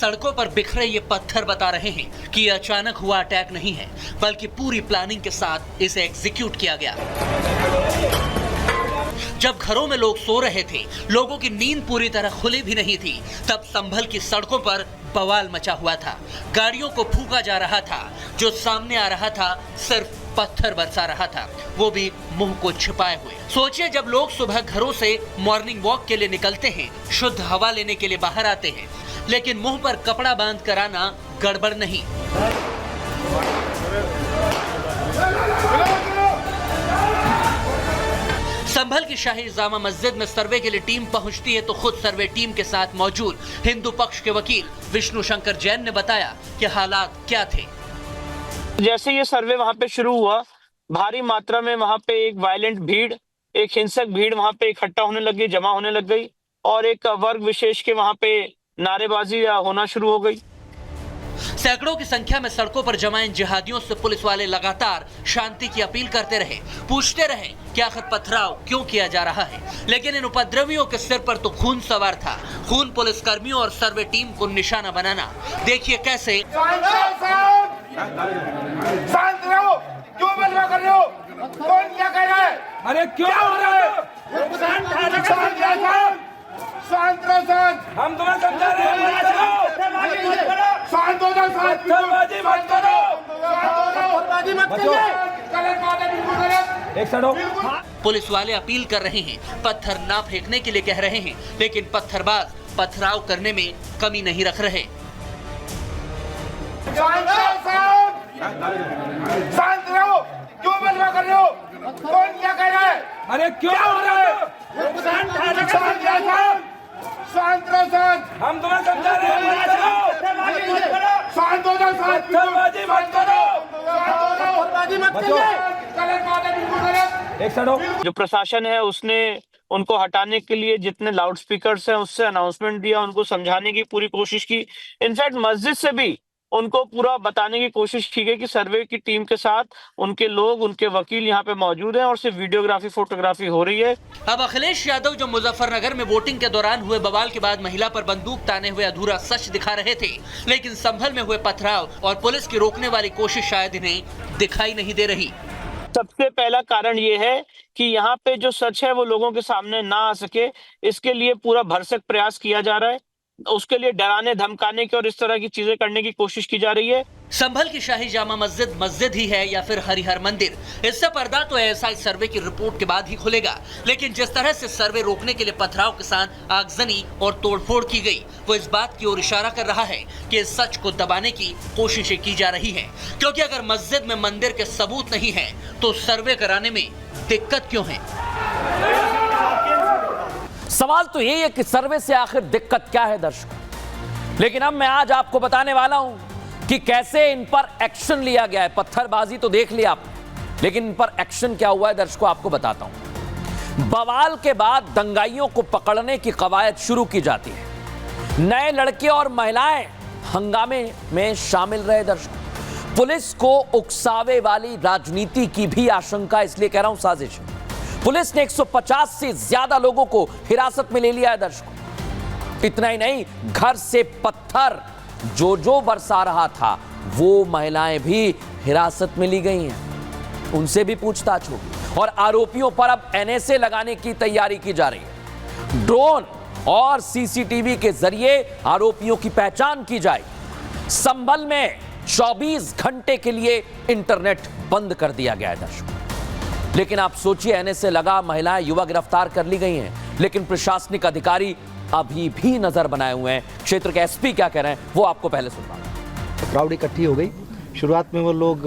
सड़कों पर बिखरे ये पत्थर बता रहे हैं कि यह अचानक हुआ अटैक नहीं है, बल्कि पूरी प्लानिंग के साथ इसे एग्जीक्यूट किया गया। जब घरों में लोग सो रहे थे, लोगों की नींद पूरी तरह खुली भी नहीं थी, तब संभल की सड़कों पर बवाल मचा हुआ था। गाड़ियों को फूंका जा रहा था, जो सामने आ रहा था सिर्फ पत्थर बरसा रहा था, वो भी मुंह को छिपाए हुए। सोचिए, जब लोग सुबह घरों से मॉर्निंग वॉक के लिए निकलते हैं, शुद्ध हवा लेने के लिए बाहर आते हैं, लेकिन मुंह पर कपड़ा बांध कर आना गड़बड़ नहीं। संभल की शाही जामा मस्जिद में सर्वे के लिए टीम पहुंचती है तो खुद सर्वे टीम के साथ मौजूद हिंदू पक्ष के वकील विष्णु शंकर जैन ने बताया कि हालात क्या थे। जैसे ये सर्वे वहां पे शुरू हुआ, भारी मात्रा में वहां पे एक वायलेंट भीड़, एक हिंसक भीड़ वहां पे इकट्ठा होने लगी, जमा होने लग गई और एक वर्ग विशेष के वहां पे नारेबाजी होना शुरू हो गई। सैकड़ों की संख्या में सड़कों पर जमा इन जिहादियों से पुलिस वाले लगातार शांति की अपील करते रहे, पूछते रहे कि आखिर पथराव क्यों किया जा रहा है, लेकिन इन उपद्रवियों के सिर पर तो खून सवार था। खून पुलिस कर्मियों और सर्वे टीम को निशाना बनाना। देखिए कैसे। शांत रहो, क्यों बलवा कर रहे हो? कौन क्या कह रहा है? अरे क्यों हो रहा है? शांत रहो, शांत। हम तुम्हें समझा रहे हैं, शांत हो जाओ, शांत। पत्थरबाजी मत करो। पत्थरबाजी मत करिए। गलत बात है, बिल्कुल गलत। एक सड़ो। पुलिस वाले अपील कर रहे हैं, पत्थर ना फेंकने के लिए कह रहे हैं, लेकिन पत्थरबाज पथराव करने में कमी नहीं रख रहे। शांत रहो, क्यों बलवा कर रहे हो? कौन क्या कह रहा है? अरे क्यों हो रहा है? शांत रहो, शांत। हम तुम्हें समझा रहे हैं, शांत हो जाओ, शांत। पत्थरबाजी मत करो। पत्थरबाजी मत करिए। गलत बात है, बिल्कुल गलत। एक सड़ो। जो प्रशासन है उसने उनको हटाने के लिए जितने लाउड स्पीकर्स हैं उससे अनाउंसमेंट दिया, उनको समझाने की पूरी कोशिश की। इनफैक्ट मस्जिद से भी उनको पूरा बताने की कोशिश की गई कि सर्वे की टीम के साथ उनके लोग, उनके वकील यहाँ पे मौजूद हैं और सिर्फ वीडियोग्राफी, फोटोग्राफी हो रही है। अब अखिलेश यादव जो मुजफ्फरनगर में वोटिंग के दौरान हुए बवाल के बाद महिला पर बंदूक ताने हुए अधूरा सच दिखा रहे थे, लेकिन संभल में हुए पथराव और पुलिस की रोकने वाली कोशिश शायद इन्हें दिखाई नहीं दे रही। सबसे पहला कारण ये है कि यहाँ पे जो सच है वो लोगों के सामने ना आ सके, इसके लिए पूरा भरसक प्रयास किया जा रहा है। उसके लिए डराने, धमकाने की और इस तरह की चीजें करने की कोशिश की जा रही है। संभल की शाही जामा मस्जिद मस्जिद ही है या फिर हरिहर मंदिर, इससे पर्दा तो एएसआई सर्वे की रिपोर्ट के बाद ही खुलेगा। लेकिन जिस तरह से सर्वे रोकने के लिए पथराव के साथ आगजनी और तोड़फोड़ की गई, वो इस बात की ओर इशारा कर रहा है कि इस सच को दबाने की कोशिशें की जा रही हैं। क्योंकि अगर मस्जिद में मंदिर के सबूत नहीं है तो सर्वे कराने में दिक्कत क्यों है? सवाल तो यही है कि सर्वे से आखिर दिक्कत क्या है दर्शकों। लेकिन अब मैं आज आपको बताने वाला हूं कि कैसे इन पर एक्शन लिया गया है। पत्थरबाजी तो देख लिया आप, लेकिन इन पर एक्शन क्या हुआ है दर्शकों आपको बताता हूं। बवाल के बाद दंगाइयों को पकड़ने की कवायद शुरू की जाती है। नए लड़के और महिलाएं हंगामे में शामिल रहे दर्शकों। पुलिस को उकसावे वाली राजनीति की भी आशंका, इसलिए कह रहा हूं साजिश। पुलिस ने 150 से ज्यादा लोगों को हिरासत में ले लिया है दर्शकों। इतना ही नहीं, घर से पत्थर जो बरसा रहा था वो महिलाएं भी हिरासत में ली गई हैं, उनसे भी पूछताछ होगी और आरोपियों पर अब एनएसए लगाने की तैयारी की जा रही है। ड्रोन और सीसीटीवी के जरिए आरोपियों की पहचान की जाएगी। संभल में 24 घंटे के लिए इंटरनेट बंद कर दिया गया है दर्शकों। लेकिन आप सोचिए, एनएसए लगा, महिलाएं, युवा गिरफ्तार कर ली गई हैं, लेकिन प्रशासनिक अधिकारी अभी भी नजर बनाए हुए हैं। क्षेत्र के एसपी क्या कह रहे हैं वो आपको पहले सुनना। क्राउड इकट्ठी हो गई। शुरुआत में वो लोग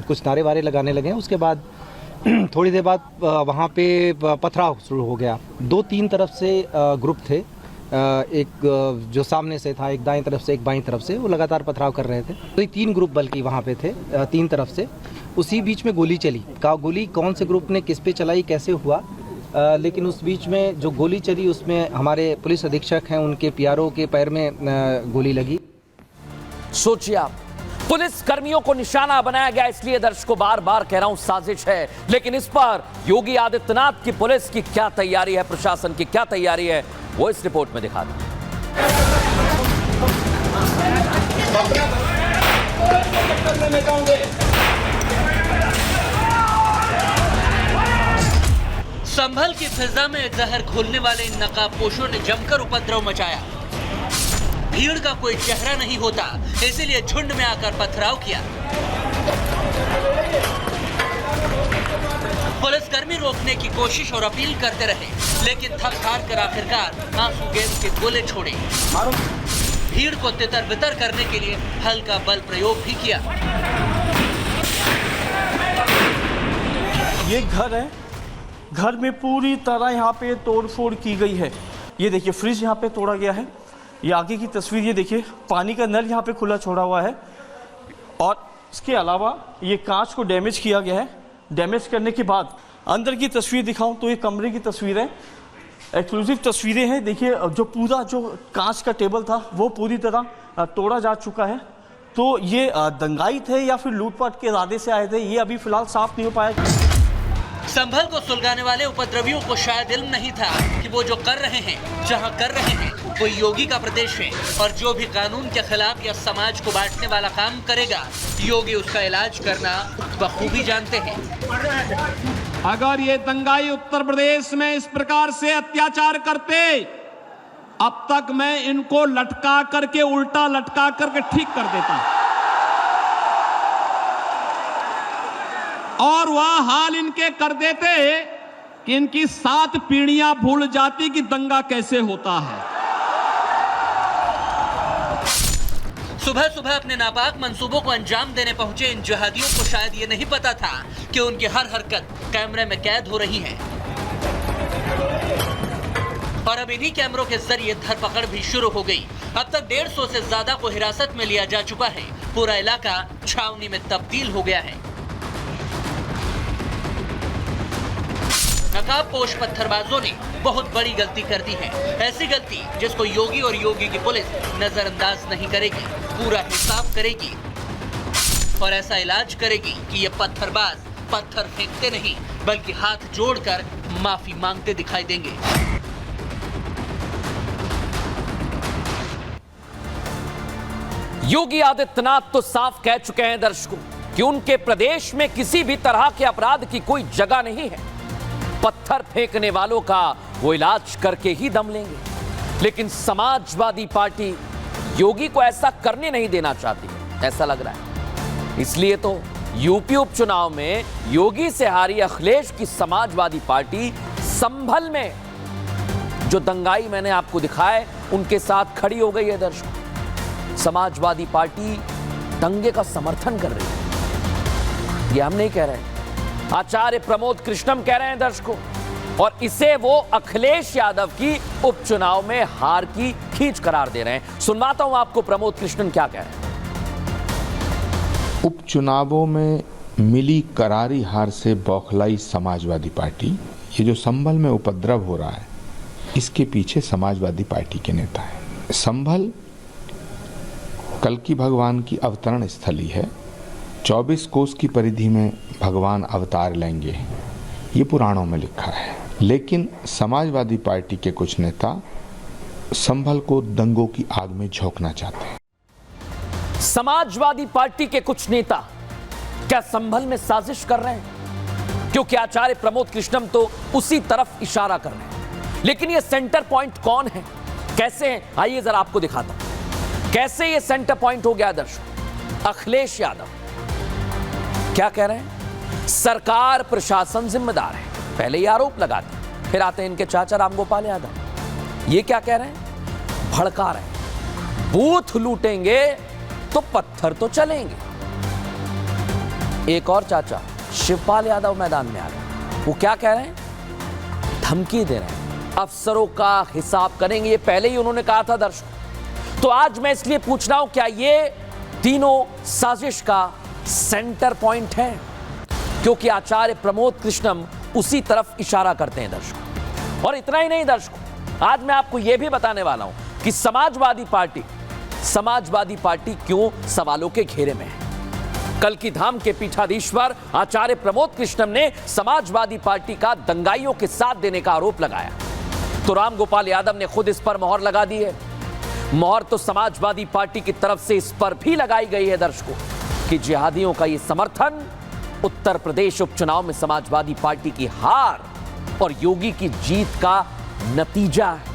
कुछ नारे वारे लगाने लगे, उसके बाद थोड़ी देर बाद वहाँ पे पथराव शुरू हो गया। 2-3 तरफ से ग्रुप थे, एक जो सामने से था, एक दाएं तरफ से, एक बाईं तरफ से, वो लगातार पथराव कर रहे थे। तो 3 ग्रुप बल्कि वहाँ पे थे, 3 तरफ से। उसी बीच में गोली चली। गोली कौन से ग्रुप ने किस पे चलाई, कैसे हुआ, लेकिन उस बीच में जो गोली चली उसमें हमारे पुलिस अधीक्षक हैं, उनके पीआरओ के पैर में गोली लगी। सोचिए आप, पुलिस कर्मियों को निशाना बनाया गया। इसलिए दर्शकों बार बार कह रहा हूं साजिश है। लेकिन इस पर योगी आदित्यनाथ की पुलिस की क्या तैयारी है, प्रशासन की क्या तैयारी है, वो इस रिपोर्ट में दिखा दें। संभल की फिजा में जहर घोलने वाले इन नकाबपोशों ने जमकर उपद्रव मचाया। भीड़ का कोई चेहरा नहीं होता, इसीलिए झुंड में आकर पथराव किया। पुलिसकर्मी रोकने की कोशिश और अपील करते रहे, लेकिन थक हार कर आखिरकार आंसू गैस के गोले छोड़े। भीड़ को तितर बितर करने के लिए हल्का बल प्रयोग भी किया। ये घर है, घर में पूरी तरह यहाँ पे तोड़फोड़ की गई है। ये देखिए फ्रिज यहाँ पे तोड़ा गया है। ये आगे की तस्वीर ये देखिए, पानी का नल यहाँ पे खुला छोड़ा हुआ है और इसके अलावा ये कांच को डैमेज किया गया है। डैमेज करने के बाद अंदर की तस्वीर दिखाऊं तो ये कमरे की तस्वीर है, एक्सक्लूसिव तस्वीरें हैं। देखिए जो पूरा जो कांच का टेबल था वो पूरी तरह तोड़ा जा चुका है। तो ये दंगाई थे या फिर लूटपाट के इरादे से आए थे, ये अभी फिलहाल साफ नहीं हो पाया। संभल को सुलगाने वाले उपद्रवियों को शायद इल्म नहीं था कि वो जो कर रहे हैं, जहां कर रहे हैं, वो योगी का प्रदेश है और जो भी कानून के खिलाफ या समाज को बांटने वाला काम करेगा, योगी उसका इलाज करना बखूबी जानते हैं। अगर ये दंगाई उत्तर प्रदेश में इस प्रकार से अत्याचार करते, अब तक मैं इनको लटका करके, उल्टा लटका करके ठीक कर देता और वह हाल इनके कर देते कि इनकी 7 पीढ़ियां भूल जाती कि दंगा कैसे होता है। सुबह सुबह अपने नापाक मंसूबों को अंजाम देने पहुंचे इन जिहादियों को शायद ये नहीं पता था कि उनकी हर हरकत कैमरे में कैद हो रही है और अब इन्हीं कैमरों के जरिए धरपकड़ भी शुरू हो गई। अब तक 150 से ज्यादा को हिरासत में लिया जा चुका है। पूरा इलाका छावनी में तब्दील हो गया है। नकाबपोश पत्थरबाजों ने बहुत बड़ी गलती कर दी है, ऐसी गलती जिसको योगी और योगी की पुलिस नजरअंदाज नहीं करेगी, पूरा हिसाब करेगी और ऐसा इलाज करेगी कि ये पत्थरबाज पत्थर फेंकते नहीं बल्कि हाथ जोड़कर माफी मांगते दिखाई देंगे। योगी आदित्यनाथ तो साफ कह चुके हैं दर्शकों कि उनके प्रदेश में किसी भी तरह के अपराध की कोई जगह नहीं है। पत्थर फेंकने वालों का वो इलाज करके ही दम लेंगे। लेकिन समाजवादी पार्टी योगी को ऐसा करने नहीं देना चाहती है, ऐसा लग रहा है। इसलिए तो यूपी उपचुनाव में योगी से हारी अखिलेश की समाजवादी पार्टी संभल में जो दंगाई मैंने आपको दिखाए उनके साथ खड़ी हो गई है। दर्शकों, समाजवादी पार्टी दंगे का समर्थन कर रही है, ये हम नहीं कह रहे, आचार्य प्रमोद कृष्णम कह रहे हैं दर्शकों, और इसे वो अखिलेश यादव की उपचुनाव में हार की खींच करार दे रहे हैं। सुनवाता हूं आपको प्रमोद कृष्णन क्या कह रहे हैं। उपचुनावों में मिली करारी हार से बौखलाई समाजवादी पार्टी, ये जो संभल में उपद्रव हो रहा है, इसके पीछे समाजवादी पार्टी के नेता हैं। संभल कल्कि भगवान की अवतरण स्थली है। 24 कोस की परिधि में भगवान अवतार लेंगे, ये पुराणों में लिखा है। लेकिन समाजवादी पार्टी के कुछ नेता संभल को दंगों की आग में झोंकना चाहते हैं। समाजवादी पार्टी के कुछ नेता क्या संभल में साजिश कर रहे हैं? क्योंकि आचार्य प्रमोद कृष्णम तो उसी तरफ इशारा कर रहे हैं। लेकिन ये सेंटर पॉइंट कौन है, कैसे है? आइए जरा आपको दिखाता हूं कैसे ये सेंटर पॉइंट हो गया। दर्शक, अखिलेश यादव क्या कह रहे हैं? सरकार प्रशासन जिम्मेदार है, पहले ये आरोप लगाते, फिर आते हैं इनके चाचा रामगोपाल यादव। ये क्या कह रहे हैं? भड़का रहे हैं, बूथ लूटेंगे तो पत्थर तो चलेंगे। एक और चाचा शिवपाल यादव मैदान में आ गए, वो क्या कह रहे हैं? धमकी दे रहे हैं, अफसरों का हिसाब करेंगे। ये पहले ही उन्होंने कहा था दर्शकों। तो आज मैं इसलिए पूछ रहा हूं, क्या ये तीनों साजिश का सेंटर पॉइंट है? क्योंकि आचार्य प्रमोद कृष्णम उसी तरफ इशारा करते हैं दर्शकों। और इतना ही नहीं दर्शकों, आज मैं आपको यह भी बताने वाला हूं कि समाजवादी पार्टी क्यों सवालों के घेरे में है। कल की धाम के पीठाधीश्वर आचार्य प्रमोद कृष्णम ने समाजवादी पार्टी का दंगाइयों के साथ देने का आरोप लगाया, तो रामगोपाल यादव ने खुद इस पर मोहर लगा दी है। मोहर तो समाजवादी पार्टी की तरफ से इस पर भी लगाई गई है दर्शकों कि जिहादियों का यह समर्थन उत्तर प्रदेश उपचुनाव में समाजवादी पार्टी की हार और योगी की जीत का नतीजा है।